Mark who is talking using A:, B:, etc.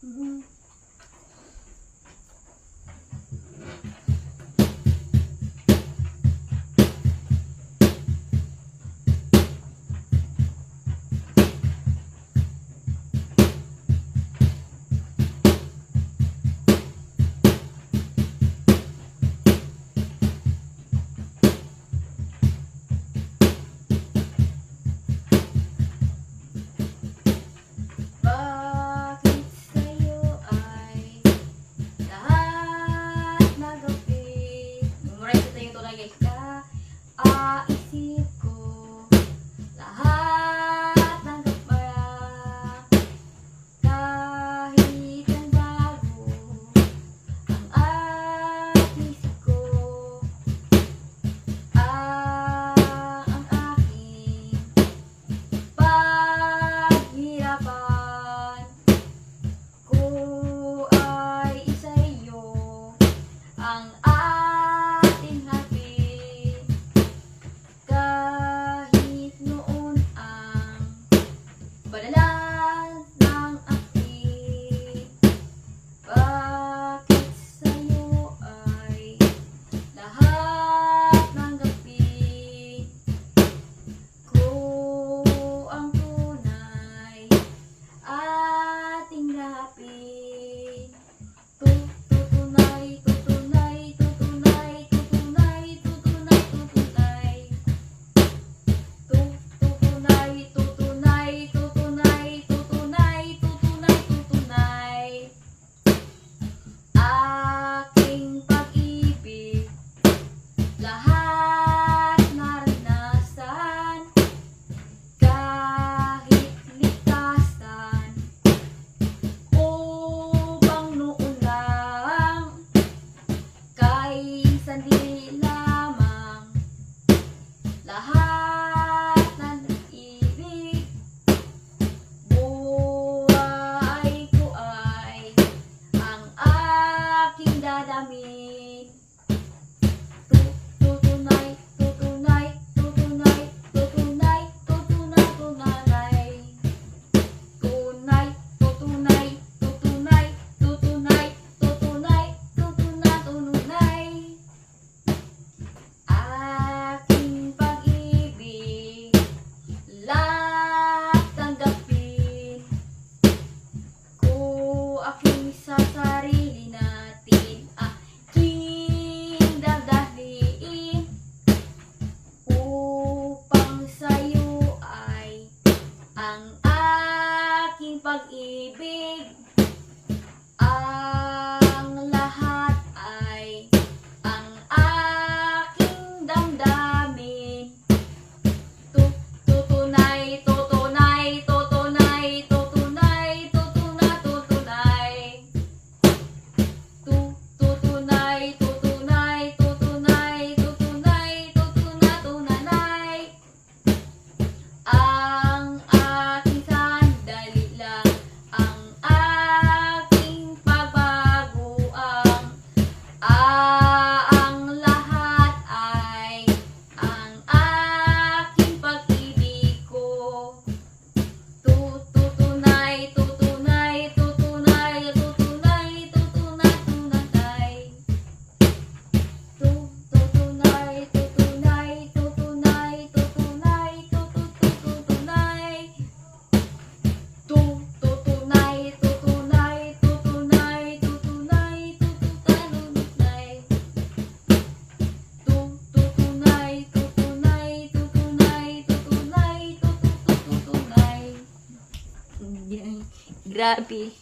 A: Mhm. Bakit sa'yo ay lahat nagabi? Memorize ito yung tunay guys. Kaisip ko lahat ng gabay. Kahit ang bago ang isip ko, ang aking paghirapan ko ay sa'yo, ang ating hapit. Kahit noon ang banalan ng akit, bakit sa'yo ay lahat ng gabi ko ang tunay ating lapit. Tutunay, tutunay, tutunay, tutunay, tutunay, tutunay. Tutunay, tutunay, tutunay, tutunay, tutunay, tutunay. Aking pag-ibig, lahat naranasan, kahit ligtasan, upang noon lang, kay sandali lamang, lahat ng ibig, buhay ko ay ang aking dadamit. Tutunay, tutunay, tutunay, tutunay, tutunay, tunay. Tunay, tutunay, tutunay, tutunay, tutunay, tutunay, tunay. Aking pag-ibig, lahat tanggapin ko, aking sa sarili natin, aking dadalhin, upang sa'yo ay ang aking pag-ibig, ang lahat ay ang aking damdamin. Tutunay, tutunay, tutunay, tutunay, tutunay, tutunay. Tutunay, tutunay, tutunay, tutunay, tutunay, tunay. Ang aking sandali lang, ang aking pagbago, ang lahat ay ang aking pag-ibig ko. Tutunay, tutunay, tutunay, tutunay, tutunay, tunay. Tutunay, tutunay, tutunay, tutunay, tutunay. Tutunay, tutunay, tutunay, tutunay, tutunay, tutunay. Tutunay, tutunay, tutunay, tutunay, tutunay. Grabe.